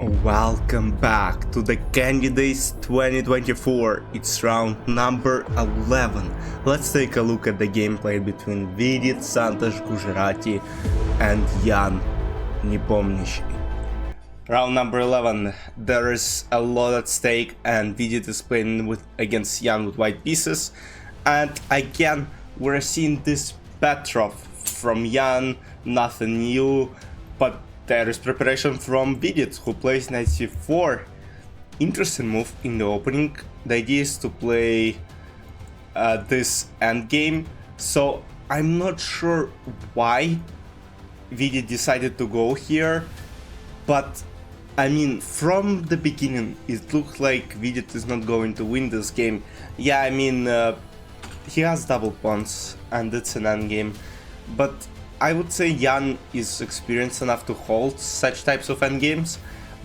Welcome back to the Candidates 2024. It's round number 11. Let's take a look at the gameplay between Vidit Gujrathi and Ian Nepomniachtchi. Round number 11. There is a lot at stake and Vidit is playing against Ian with white pieces. And again, we're seeing this Petrov from Ian, nothing new, but there is preparation from Vidit, who plays knight c4. Interesting move in the opening. The idea is to play this endgame, so I'm not sure why Vidit decided to go here, but I mean, from the beginning it looked like Vidit is not going to win this game. Yeah, I mean, he has double pawns and it's an endgame, but I would say Ian is experienced enough to hold such types of endgames,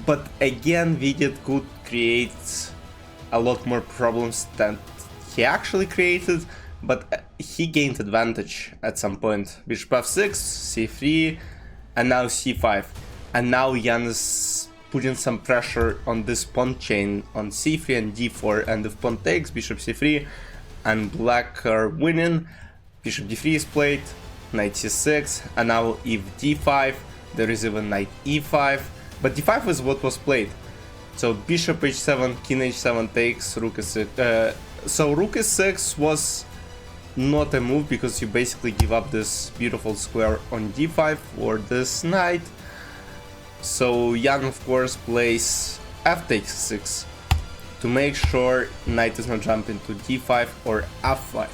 but again Vidit could create a lot more problems than he actually created, but he gained advantage at some point. Bishop f6, c3, and now c5. And now Ian is putting some pressure on this pawn chain on c3 and d4, and if pawn takes, bishop c3, and black are winning, bishop d3 is played, knight c6, and now if d5, there is even knight e5, but d5 is what was played. So bishop h7, king h7 takes, rook s6. So rook s6 was not a move because you basically give up this beautiful square on d5 for this knight. So Ian of course plays f takes 6 to make sure knight does not jump into d5 or f5.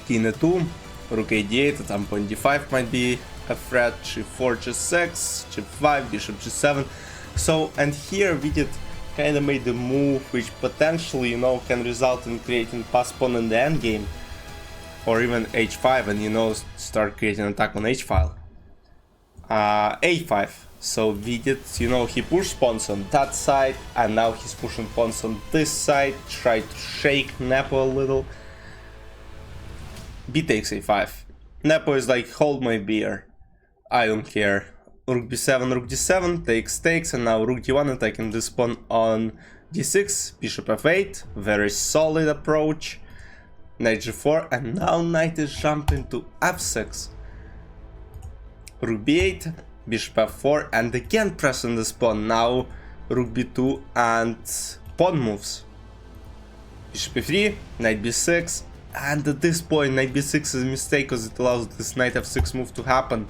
King e2, rook a8, at some point d5 might be a threat, g4, g6, g5, bishop g7. So, and here Vidit kind of made the move which potentially, you know, can result in creating pass pawn in the endgame, or even h5, and you know, start creating an attack on h-file. a5. So Vidit, you know, he pushed pawns on that side, and now he's pushing pawns on this side, try to shake Nepo a little. B takes a5. Nepo is like, hold my beer, I don't care. Rook b7, rook d7, takes, and now rook d1 attacking this pawn on d6, bishop f8, very solid approach, knight g4, and now knight is jumping to f6. Rook b8, bishop f4, and again pressing this pawn, now rook b2 and pawn moves. Bishop e3, knight b6, and at this point knight b6 is a mistake because it allows this knight f6 move to happen.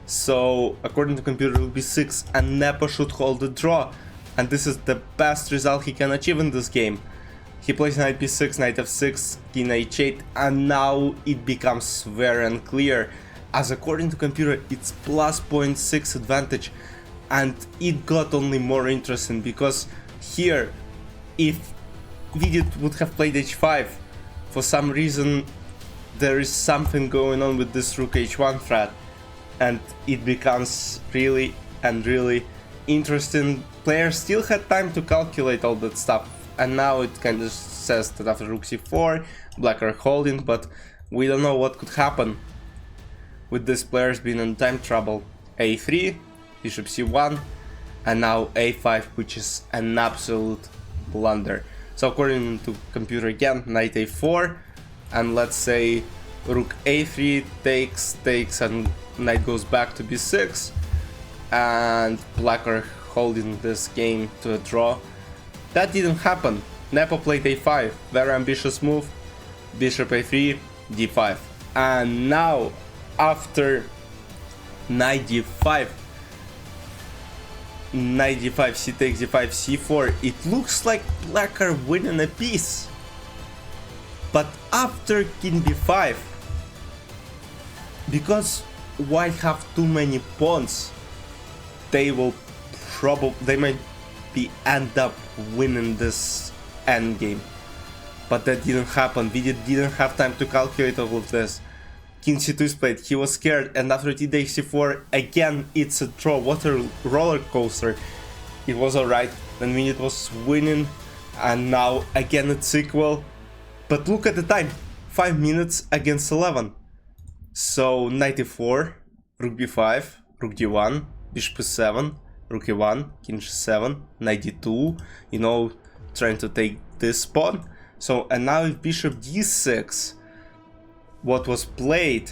So according to computer, rook b6 and Nepo should hold the draw, and this is the best result he can achieve in this game. He plays knight b6, knight f6, king h8, and now it becomes very unclear, as according to computer it's plus 0.6 advantage, and it got only more interesting because here, if Vidit would have played h5, for some reason there is something going on with this rook h1 threat, and it becomes really interesting. Players still had time to calculate all that stuff, and now it kind of says that after rook c4 black are holding, but we don't know what could happen with these players being in time trouble. a3, bishop c1, and now a5, which is an absolute blunder. So according to computer again, knight a4, and let's say rook a3 takes, and knight goes back to b6, and black are holding this game to a draw. That didn't happen. Nepo played a5, very ambitious move, bishop a3, d5, and now after knight d5, c takes d5, c4, it looks like black are winning a piece. But after king b5, because white have too many pawns, they might end up winning this endgame. But that didn't happen. Vidit didn't have time to calculate all of this. King c2 is played, he was scared, and after t takes c4, again it's a draw. What a roller coaster. It was alright, then Vidit was winning, and now again it's equal. But look at the time, 5 minutes against 11. So knight e4, rook b5, rook d1, bishop e7, rook e1, king g7, knight d2, you know, trying to take this pawn. So, and now if bishop d6, what was played,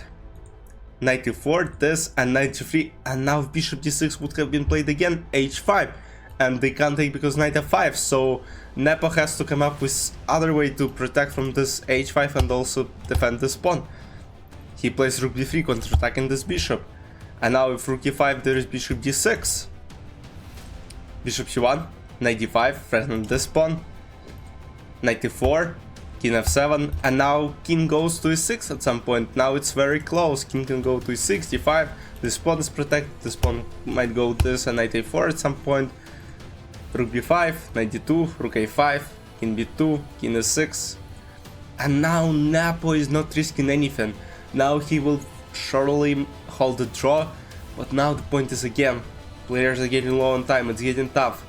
knight e4, this, and knight g3, and now if bishop d6 would have been played again, h5, and they can't take because knight f5, so Nepo has to come up with other way to protect from this h5 and also defend this pawn. He plays rook d3, counter-attacking this bishop, and now if rook e5, there is bishop d6, bishop c1, knight d5, threatening this pawn, knight e4, king f7, and now king goes to e6 at some point. Now it's very close, king can go to e6, d5, this pawn is protected, this pawn might go this and knight a4 at some point, rook b5, knight d2, rook a5, king b2, king e6, and now Nepo is not risking anything. Now he will surely hold the draw, but now the point is again, players are getting low on time, it's getting tough.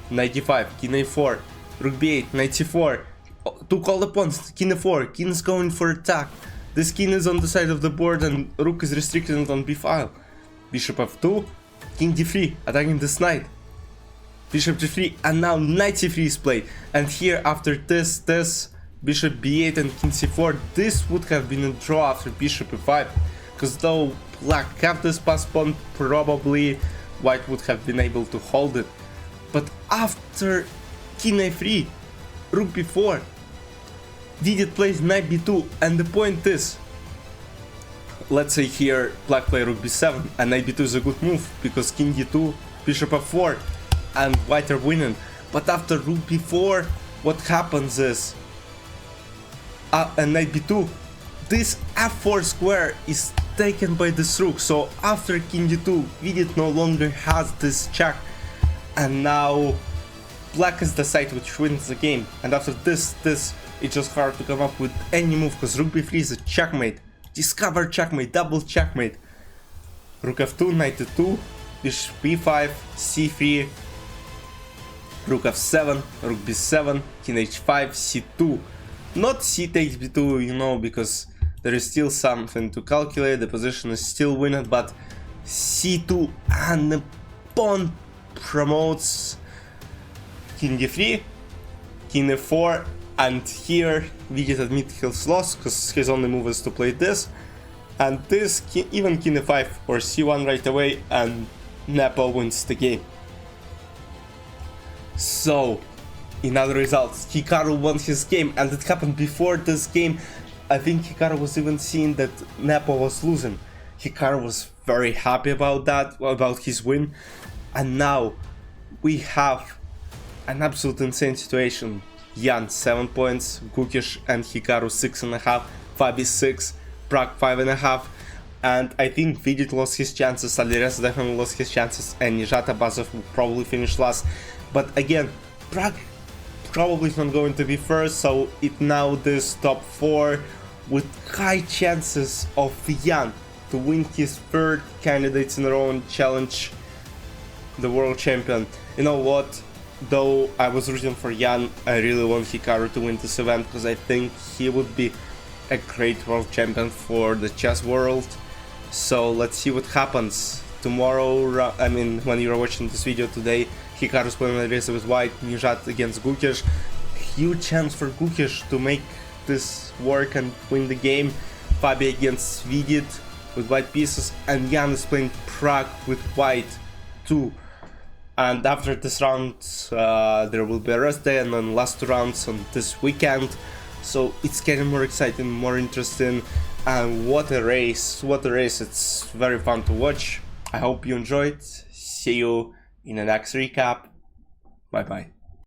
Knight d5, king a4, rook b8, knight c4, took all the pawns, king e4, king is going for attack. This king is on the side of the board and rook is restricted on b file. Bishop f2, king d3, attacking this knight. Bishop g3, and now knight c3 is played. And here after this, bishop b8 and king c4, this would have been a draw after bishop e5. Because though black kept this pass pawn, probably white would have been able to hold it. But after king a3, rook b4, Vidit plays knight b2, and the point is, let's say here black play rook b7, and knight b2 is a good move, because king d2, bishop f4, and white are winning. But after rook b4, what happens is, and knight b2, this f4 square is taken by this rook, so after king d2, Vidit no longer has this check, and now black is the side which wins the game. And after this, it's just hard to come up with any move, because rook b3 is a checkmate, discover checkmate, double checkmate. Rook f2, knight e2, bishop b5, c3, rook f7, rook b7, king h5, c2. Not c takes b2, you know, because there is still something to calculate, the position is still winning, but c2, and the pawn promotes king d3, king e4, and here Vidit admits his loss, because his only move is to play this, and this, even king e5 or c1 right away, and Nepo wins the game. So, in other results, Hikaru won his game, and it happened before this game. I think Hikaru was even seeing that Nepo was losing. Hikaru was very happy about that, about his win, and now we have an absolute insane situation. Ian 7 points, Gukish and Hikaru 6.5, Fabi 6, Prag 5.5, and I think Vidit lost his chances, Alireza definitely lost his chances, and Nijat Abazov will probably finish last. But again, Prag probably is not going to be first, so it now this top 4 with high chances of Ian to win his third candidates in a row and challenge the world champion. You know what? Though I was rooting for Ian, I really want Hikaru to win this event, because I think he would be a great world champion for the chess world. So let's see what happens. Tomorrow, I mean, when you're watching this video today, Hikaru's playing Alireza with white, Nijat against Gukish. Huge chance for Gukish to make this work and win the game. Fabi against Vidit with white pieces, and Ian is playing Prag with white too. And after this round, there will be a rest day, and then last 2 rounds on this weekend. So it's getting more exciting, more interesting, and what a race, it's very fun to watch. I hope you enjoyed. See you in the next recap. Bye bye.